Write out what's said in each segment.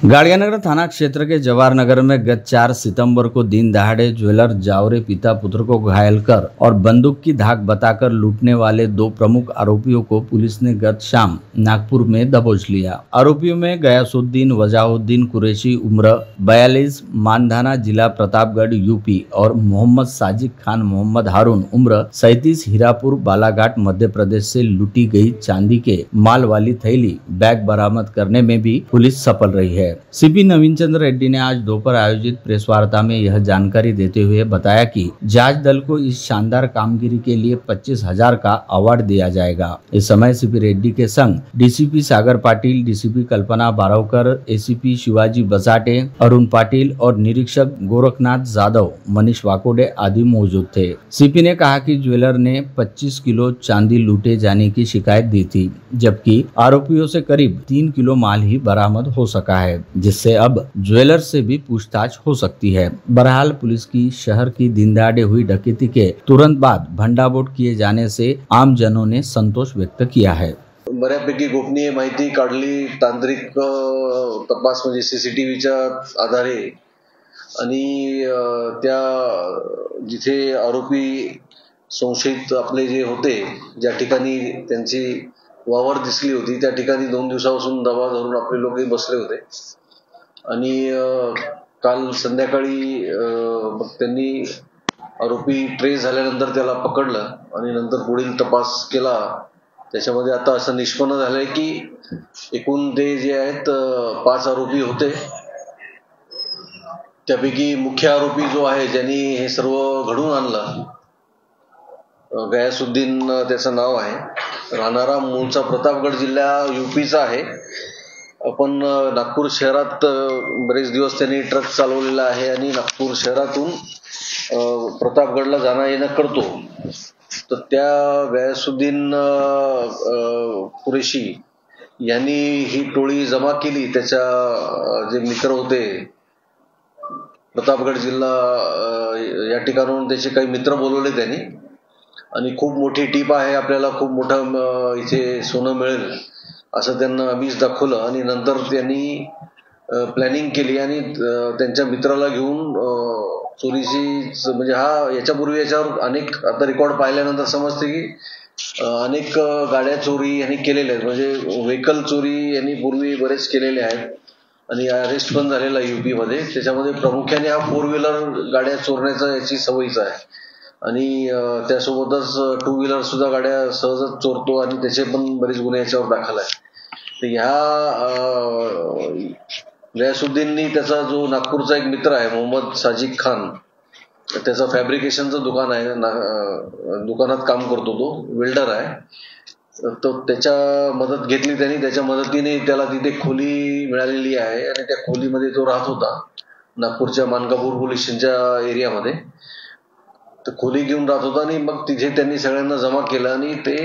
गाड़ियानगर थाना क्षेत्र के जवाहर नगर में गत 4 सितंबर को दिन दहाड़े ज्वेलर जावरे पिता पुत्र को घायल कर और बंदूक की धाक बताकर लूटने वाले 2 प्रमुख आरोपियों को पुलिस ने गत शाम नागपुर में दबोच लिया। आरोपियों में गयासुद्दीन वजाउद्दीन कुरैशी उम्र 42 मानधाना जिला प्रतापगढ़ यूपी और मोहम्मद साजिद खान मोहम्मद हारून उम्र 37 हीरापुर बालाघाट मध्य प्रदेश से लूटी गई चांदी के माल वाली थैली बैग बरामद करने में भी पुलिस सफल रही है। सीपी नवीन चंद्र रेड्डी ने आज दोपहर आयोजित प्रेस वार्ता में यह जानकारी देते हुए बताया कि जांच दल को इस शानदार कामगिरी के लिए 25,000 का अवार्ड दिया जाएगा। इस समय सीपी रेड्डी के संग डीसीपी सागर पाटिल, डीसीपी कल्पना बारावकर, एसीपी शिवाजी बसाटे, अरुण पाटिल और निरीक्षक गोरखनाथ जाधव, मनीष वाकोडे आदि मौजूद थे। सीपी ने कहा कि ज्वेलर ने 25 किलो चांदी लूटे जाने की शिकायत दी थी, जबकि आरोपियों से करीब 3 किलो माल ही बरामद हो सका है, जिससे अब ज्वेलर से भी पूछताछ हो सकती है। बहरहाल पुलिस की शहर की दिनदहाड़े हुई डकैती के तुरंत बाद भंडाफोड किए जाने से आम जनों ने संतोष व्यक्त किया है। बऱ्यापैकी गोपनीय माहिती काढली, तांत्रिक तपास म्हणजे सीसीटीव्हीच्या आधारे आणि त्या जिथे आरोपी संशयित आपले जे होते, ज्या ठिकाणी त्यांची वावर दिसली होती त्या ठिकाणी 2 दिवसापासून दबा धरून आपले लोकही बसले होते आणि काल संध्याकाळी त्यांनी आरोपी ट्रेस झाल्यानंतर त्याला पकडलं आणि नंतर पुढील तपास केला। त्याच्यामध्ये आता असं निष्पन्न झालंय की एकूण ते जे आहेत 5 आरोपी होते, त्यापैकी मुख्य आरोपी जो आहे ज्यांनी हे सर्व घडवून आणलं, गयासुद्दीन त्याचं नाव आहे, राहणारा मूळचा प्रतापगड जिल्हा यूपीचा आहे, पण नागपूर शहरात बरेच दिवस त्यांनी ट्रक चालवलेला आहे आणि नागपूर शहरातून प्रतापगडला जाणं येणं करतो। तर त्या गयासुद्दीन कुरैशी यांनी ही टोळी जमा केली। त्याच्या जे मित्र होते प्रतापगड जिल्हा या ठिकाणाहून त्याचे काही मित्र बोलवले त्यांनी आणि खूप मोठी टीप आहे, आपल्याला खूप मोठं इथे सोनं मिळेल असं त्यांना आम्हीच दाखवलं आणि नंतर त्यांनी प्लॅनिंग केली आणि त्यांच्या मित्राला घेऊन चोरीची म्हणजे याच्यापूर्वी याच्यावर अनेक आता रेकॉर्ड पाहिल्यानंतर समजते की अनेक गाड्या चोरी यांनी केलेल्या आहेत, म्हणजे व्हेकल चोरी यांनी पूर्वी बरेच केलेले आहेत आणि अरेस्ट पण झालेला यूपी मध्ये। त्याच्यामध्ये प्रामुख्याने 4 व्हीलर गाड्या चोरण्याचा याची सवयीच आहे आणि त्यासोबतच 2 व्हीलर सुद्धा गाड्या सहजच चोरतो आणि त्याचे पण बरेच गुन्हे याच्यावर दाखल आहे। तर गयासुद्दीननी त्याचा जो नागपूरचा एक मित्र आहे मोहम्मद साजिद खान, त्याचं फॅब्रिकेशनचं दुकान आहे, दुकानात काम करतो, तो वेल्डर आहे, तर त्याच्या मदत घेतली त्यांनी। त्याच्या मदतीने त्याला तिथे खोली मिळालेली आहे आणि त्या खोलीमध्ये तो राहत होता नागपूरच्या मानकापूर पोलीस स्टेशनच्या एरियामध्ये। तर खोली घेऊन राहत होता आणि मग तिथे त्यांनी सगळ्यांना जमा केलं आणि ते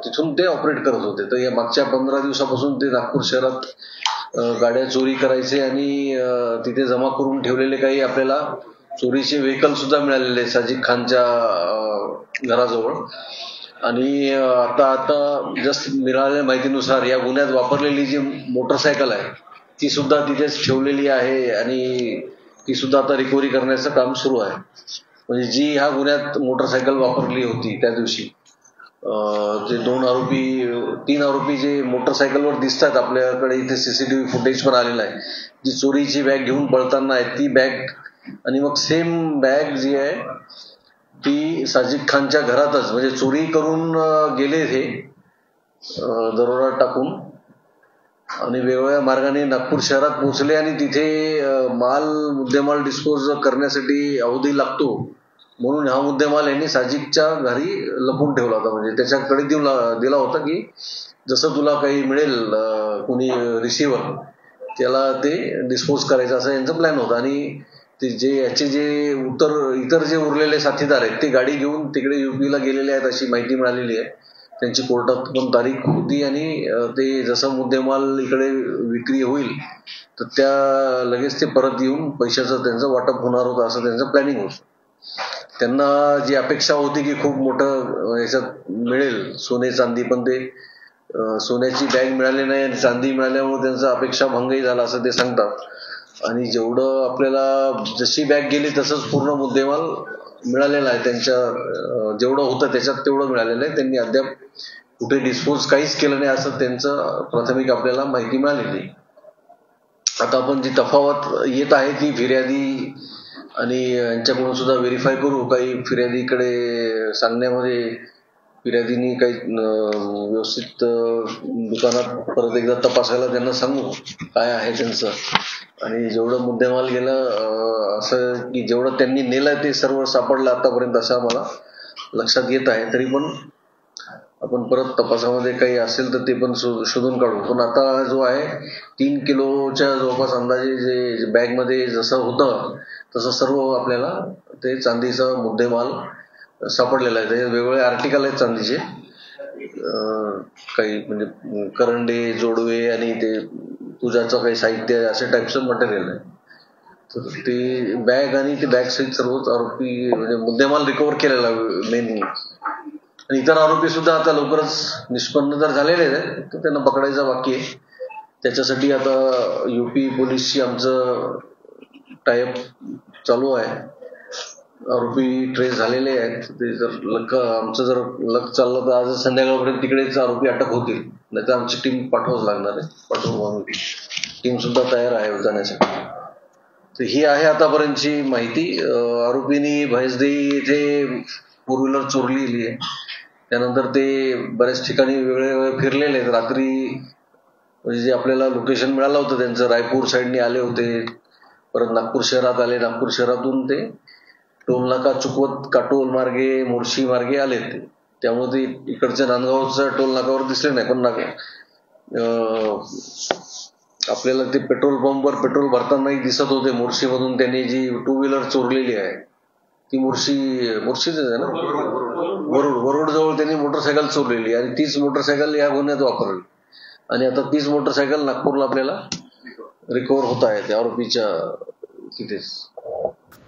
तिथून ते ऑपरेट करत होते। तर या मागच्या 15 दिवसापासून ते नागपूर शहरात गाड्या चोरी करायचे आणि तिथे जमा करून ठेवलेले काही आपल्याला चोरीचे व्हेकल सुद्धा मिळालेले साजिद खानच्या घराजवळ आणि आता जस्ट मिळालेल्या माहितीनुसार या गुन्ह्यात वापरलेली जी मोटरसायकल आहे ती सुद्धा तिथेच ठेवलेली आहे आणि ती सुद्धा आता रिकव्हरी करण्याचं काम सुरू आहे। म्हणजे जी ह्या गुन्ह्यात मोटरसायकल वापरली होती त्या दिवशी जे 3 आरोपी जे मोटरसायकलवर दिसतात आपल्याकडे, इथे सीसीटीव्ही फुटेज पण आलेला आहे, जी चोरीची बॅग घेऊन पळताना आहे ती बॅग आणि मग सेम बॅग जी आहे ती साजिद खानच्या घरातच म्हणजे चोरी करून गेले हे दरोडा टाकून आणि वेगवेगळ्या मार्गाने नागपूर शहरात पोहोचले आणि तिथे मुद्देमाल डिस्पोज करण्यासाठी अवधी लागतो म्हणून हा मुद्देमाल यांनी साजिदच्या घरी लपवून ठेवला होता। म्हणजे त्याच्याकडे दिला होता की जसं तुला काही मिळेल कोणी रिसिव्हर त्याला ते डिस्पोज करायचं असं यांचा प्लॅन होता आणि ते याचे जे इतर जे उरलेले साथीदार आहेत ते गाडी घेऊन तिकडे यूपीला गेलेले आहेत अशी माहिती मिळालेली आहे। त्यांची कोर्टात पण तारीख होती आणि ते जसं मुद्देमाल इकडे विक्री होईल तर त्या लगेच ते परत येऊन पैशाचं त्यांचं वाटप होणार होतं असं त्यांचं प्लॅनिंग होतं। त्यांना जी अपेक्षा होती की खूप मोठं याच्यात मिळेल सोने चांदी, पण ते सोन्याची बॅग मिळाली नाही आणि चांदी मिळाल्यामुळे त्यांचा अपेक्षा भंगही झाला असं ते सांगतात. आणि जेवढं आपल्याला जशी बॅग गेली तसंच पूर्ण मुद्देमाल मिळालेला आहे. त्यांच्या जेवढं होतं त्याच्यात तेवढं मिळालेलं आहे. त्यांनी अद्याप कुठे डिस्पोज काहीच केलं नाही असं त्यांचं प्राथमिक आपल्याला माहिती मिळालेली. आता आपण जी तफावत येत आहे ती फिर्यादी आणि यांच्याकडून सुद्धा व्हेरीफाय करू. काही फिर्यादीकडे सांगण्यामध्ये फिर्यादीनी काही व्यवस्थित दुकानात परत एकदा तपासायला त्यांना सांगू काय आहे त्यांचं. आणि जेवढं मुद्देमाल गेलं असं की जेवढं त्यांनी नेलं ते सर्व सापडलं आतापर्यंत असं मला लक्षात येत आहे. तरी पण आपण परत तपासामध्ये काही असेल तर ते पण शोधून काढू. पण आता जो आहे 3 किलोच्या जवळपास अंदाजे जे बॅगमध्ये जसं होतं तसं सर्व आपल्याला ते चांदीचा मुद्देमाल सापडलेला आहे. त्याच्यात वेगवेगळे आर्टिकल आहेत चांदीचे, काही म्हणजे करंडे, जोडवे आणि ते पूजाचं काही साहित्य असे टाईपचं मटेरियल आहे. तर ते बॅग आणि ते बॅग सहित सर्वच आरोपी म्हणजे मुद्देमाल रिकव्हर केलेला मेन. आणि इतर आरोपी सुद्धा आता लवकरच निष्पन्न जर झालेले आहेत तर त्यांना पकडायचं बाकी आहे. त्याच्यासाठी आता UP पोलीसशी आमचं टायअप चालू आहे. आरोपी ट्रेस झालेले आहेत. ते जर आमचं जर लक चाललं तर आज संध्याकाळपर्यंत तिकडेच आरोपी अटक होतील. नाही तर आमची टीम पाठवाच लागणार आहे. पाठवू आम्ही. टीम सुद्धा तयार आहे जाण्यासाठी. तर ही आहे आतापर्यंतची माहिती. आरोपींनी भैसदेई इथे 4 व्हीलर चोरलेली आहे. त्यानंतर ते बऱ्याच ठिकाणी वेगळे फिरलेले आहेत. रात्री म्हणजे जे आपल्याला लोकेशन मिळालं होतं त्यांचं रायपूर साईडने आले होते, परत नागपूर शहरात आले. नागपूर शहरातून ते टोल नाका चुकवत काटोल मार्गे मोर्शी मार्गे आले ते. त्यामुळे ते इकडच्या नांदगावच्या टोल नाकावर दिसले नाही. पण आपल्याला ते पेट्रोल पंपवर पेट्रोल भरतानाही दिसत होते. मोर्शीमधून त्यांनी जी 2 व्हीलर चोरलेली आहे ती मोर्शीच आहे ना, वरुड जवळ त्यांनी मोटरसायकल चोरलेली आणि तीच मोटरसायकल या गुन्ह्यात वापरली. आणि आता तीच मोटरसायकल नागपूरला आपल्याला रिकव्हर होत आहे त्या आरोपीच्या तिथेच.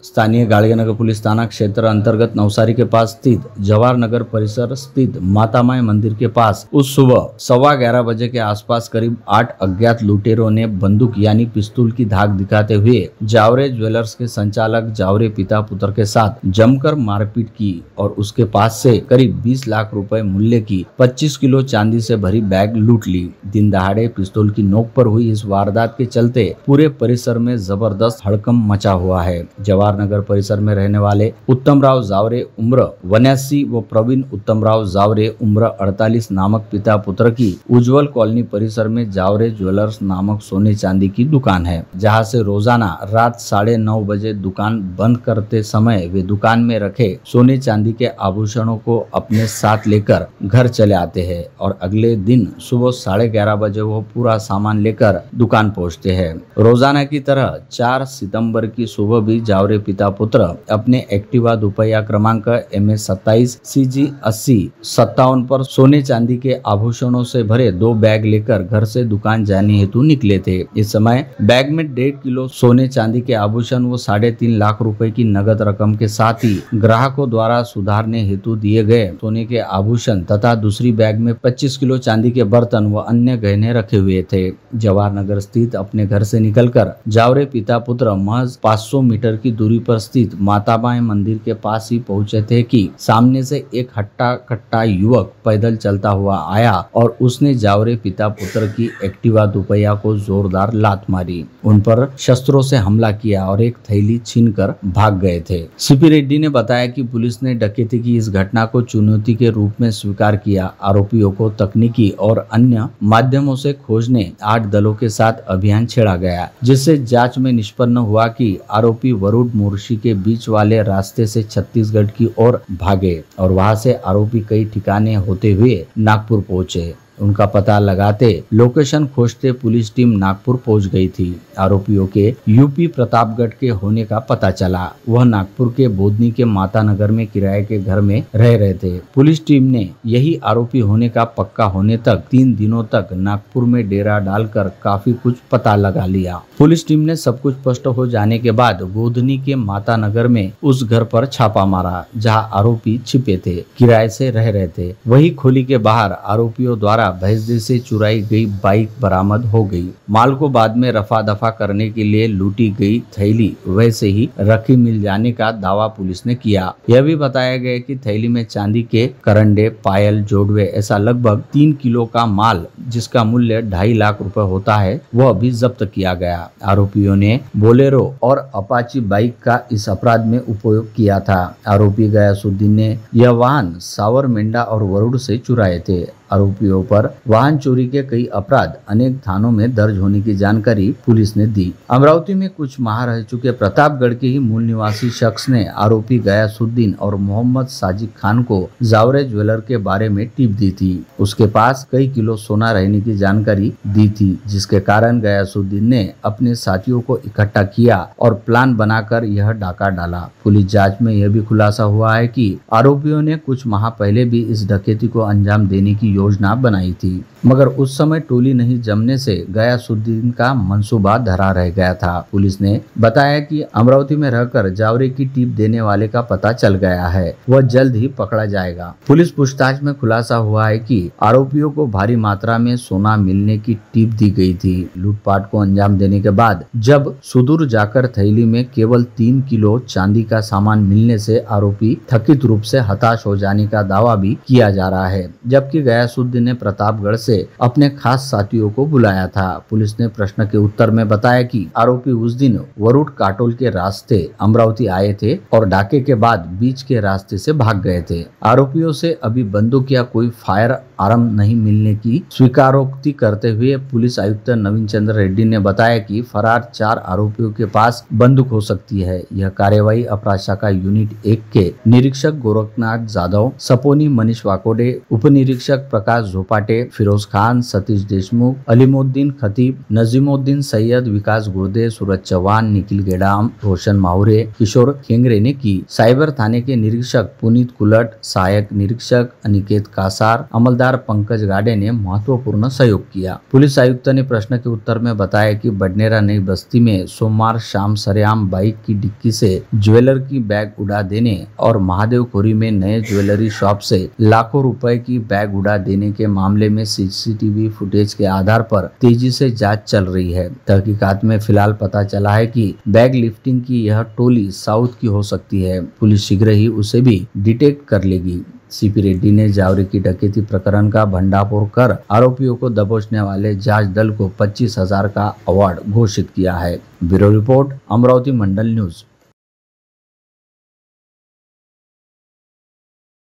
स्थानीय गाड़ीनगर पुलिस थाना क्षेत्र अंतर्गत नवसारी के पास स्थित जवाहर नगर परिसर स्थित माता माई मंदिर के पास उस सुबह 11:15 बजे के आसपास करीब 8 अज्ञात लुटेरों ने बंदूक यानी पिस्तौल की धाक दिखाते हुए जावरे ज्वेलर्स के संचालक जावरे पिता पुत्र के साथ जमकर मारपीट की और उसके पास से करीब 20 लाख रुपए मूल्य की 25 किलो चांदी से भरी बैग लूट ली। दिन दहाड़े पिस्तौल की नोक पर हुई इस वारदात के चलते पूरे परिसर में जबरदस्त हड़कंप मचा हुआ है। जवाहर नगर परिसर में रहने वाले उत्तमराव जावरे उम्र 89 व प्रवीण उत्तमराव जावरे उम्र 48 नामक पिता पुत्र की उज्जवल कॉलोनी परिसर में जावरे ज्वेलर्स नामक सोने चांदी की दुकान है, जहां से रोजाना रात 9:30 बजे दुकान बंद करते समय वे दुकान में रखे सोने चांदी के आभूषणों को अपने साथ लेकर घर चले आते हैं और अगले दिन सुबह 11:30 बजे वो पूरा सामान लेकर दुकान पहुंचते हैं। रोजाना की तरह 4 सितंबर की सुबह भी जावरे पिता पुत्र अपने एक्टिवा दुपहिया क्रमांक MS27 CG 8057 पर सोने चांदी के आभूषणों से भरे 2 बैग लेकर घर से दुकान जाने हेतु निकले थे। इस समय बैग में 1.5 किलो सोने चांदी के आभूषण व 3.5 लाख रुपए की नगद रकम के साथ ही ग्राहकों द्वारा सुधारने हेतु दिए गए सोने के आभूषण तथा दूसरी बैग में 25 किलो चांदी के बर्तन व अन्य गहने रखे हुए थे। जवाहर नगर स्थित अपने घर से निकलकर जावरे पिता पुत्र महज 500 मीटर की दूरी पर स्थित माता माई मंदिर के पास ही पहुंचे थे कि सामने से एक हट्टा कट्टा युवक पैदल चलता हुआ आया और उसने जावरे पिता पुत्र की एक्टिवा दुपहिया को जोरदार लात मारी, उन पर शस्त्रों से हमला किया और एक थैली छीनकर भाग गए थे। सीपी रेड्डी ने बताया कि पुलिस ने डकैती की इस घटना को चुनौती के रूप में स्वीकार किया। आरोपियों को तकनीकी और अन्य माध्यमों से खोजने 8 दलों के साथ अभियान छेड़ा गया, जिससे जांच में निष्पन्न हुआ कि आरोपी वरुड मोर्शी के बीच वाले रास्ते से छत्तीसगढ़ की ओर भागे और वहां से आरोपी कई ठिकाने होते हुए नागपुर पहुंचे। उनका पता लगाते लोकेशन खोजते पुलिस टीम नागपुर पहुंच गई थी। आरोपियों के यूपी प्रतापगढ़ के होने का पता चला। वह नागपुर के बोधनी के माता नगर में किराए के घर में रह रहे थे। पुलिस टीम ने यही आरोपी होने का पक्का होने तक 3 दिनों तक नागपुर में डेरा डालकर काफी कुछ पता लगा लिया। पुलिस टीम ने सब कुछ स्पष्ट हो जाने के बाद बोधनी के माता नगर में उस घर पर छापा मारा, जहाँ आरोपी छिपे थे, किराए से रह रहे थे। वही खोली के बाहर आरोपियों द्वारा भेजदे से चुराई गई बाइक बरामद हो गई। माल को बाद में रफा दफा करने के लिए लूटी गई थैली वैसे ही रखी मिल जाने का दावा पुलिस ने किया। यह भी बताया गया कि थैली में चांदी के करंडे, पायल, जोड़वे ऐसा लगभग 3 किलो का माल जिसका मूल्य 2.5 लाख रुपए होता है वह भी जब्त किया गया। आरोपियों ने बोलेरो और अपाची बाइक का इस अपराध में उपयोग किया था। आरोपी गयासुद्दीन ने यह वाहन सावरमेंडा और वरुड़ से चुराए थे। आरोपियों पर वाहन चोरी के कई अपराध अनेक थानों में दर्ज होने की जानकारी पुलिस ने दी। अमरावती में कुछ माह रह चुके प्रतापगढ़ के ही मूल निवासी शख्स ने आरोपी गयासुद्दीन और मोहम्मद साजिद खान को जावरे ज्वेलर के बारे में टिप दी थी। उसके पास कई किलो सोना रहने की जानकारी दी थी, जिसके कारण गयासुद्दीन ने अपने साथियों को इकट्ठा किया और प्लान बनाकर यह डाका डाला। पुलिस जांच में यह भी खुलासा हुआ है कि आरोपियों ने कुछ माह पहले भी इस डकैती को अंजाम देने की योजना बनाई थी, मगर उस समय टोली नहीं जमने से गयासुद्दीन का मंसूबा धरा रह गया था। पुलिस ने बताया कि अमरावती में रहकर जावरे की टिप देने वाले का पता चल गया है, वह जल्द ही पकड़ा जाएगा। पुलिस पूछताछ में खुलासा हुआ है कि आरोपियों को भारी मात्रा में सोना मिलने की टिप दी गई थी। लूटपाट को अंजाम देने के बाद जब सुदूर जाकर थैली में केवल 3 किलो चांदी का सामान मिलने से आरोपी थकित रूप से हताश हो जाने का दावा भी किया जा रहा है, जबकि गयासुद्दीन ने प्रतापगढ़ से अपने खास साथियों को बुलाया था। पुलिस ने प्रश्न के उत्तर में बताया कि आरोपी उस दिन वरुड़ काटोल के रास्ते अमरावती आए थे और डाके के बाद बीच के रास्ते से भाग गए थे। आरोपियों से अभी बंदूक या कोई फायर आर्म नहीं मिलने की स्वीकारोक्ति करते हुए पुलिस आयुक्त नवीन चंद्र रेड्डी ने बताया कि फरार 4 आरोपियों के पास बंदूक हो सकती है। यह कार्यवाही अपराध शाखा यूनिट 1 के निरीक्षक गोरखनाथ जाधव, सपोनी मनीष वाकोडे, उप निरीक्षक प्रकाश झोपाटे, फिरोज खान, सतीश देशमुख, अलीमुद्दीन खतीब, नजीमुद्दीन सैयद, विकास गुर्दे, सूरज चौहान, निखिल गेडाम, रोशन माहुरे, किशोर खेंगरे ने की। साइबर थाने के निरीक्षक पुनीत कुलट, सहायक निरीक्षक अनिकेत कासार, अमलदार पंकज गाडे ने महत्वपूर्ण सहयोग किया। पुलिस आयुक्त ने प्रश्न के उत्तर में बताया कि बडनेरा नई बस्ती में सोमवार शाम सरेआम बाइक की डिक्की से ज्वेलर की बैग उड़ा देने और महादेवखोरी में नए ज्वेलरी शॉप से लाखों रुपए की बैग उड़ा देने के मामले में सीसीटीवी फुटेज के आधार पर तेजी से जांच चल रही है। तहकीकात में फिलहाल पता चला है कि बैग लिफ्टिंग की यह टोली साउथ की हो सकती है। पुलिस शीघ्र ही उसे भी डिटेक्ट कर लेगी। सीपी रेड्डी ने जावरे की डकैती प्रकरण का भंडाफोड़ कर आरोपियों को दबोचने वाले जांच दल को 25,000 का अवार्ड घोषित किया है। ब्यूरो रिपोर्ट, अमरावती मंडल न्यूज।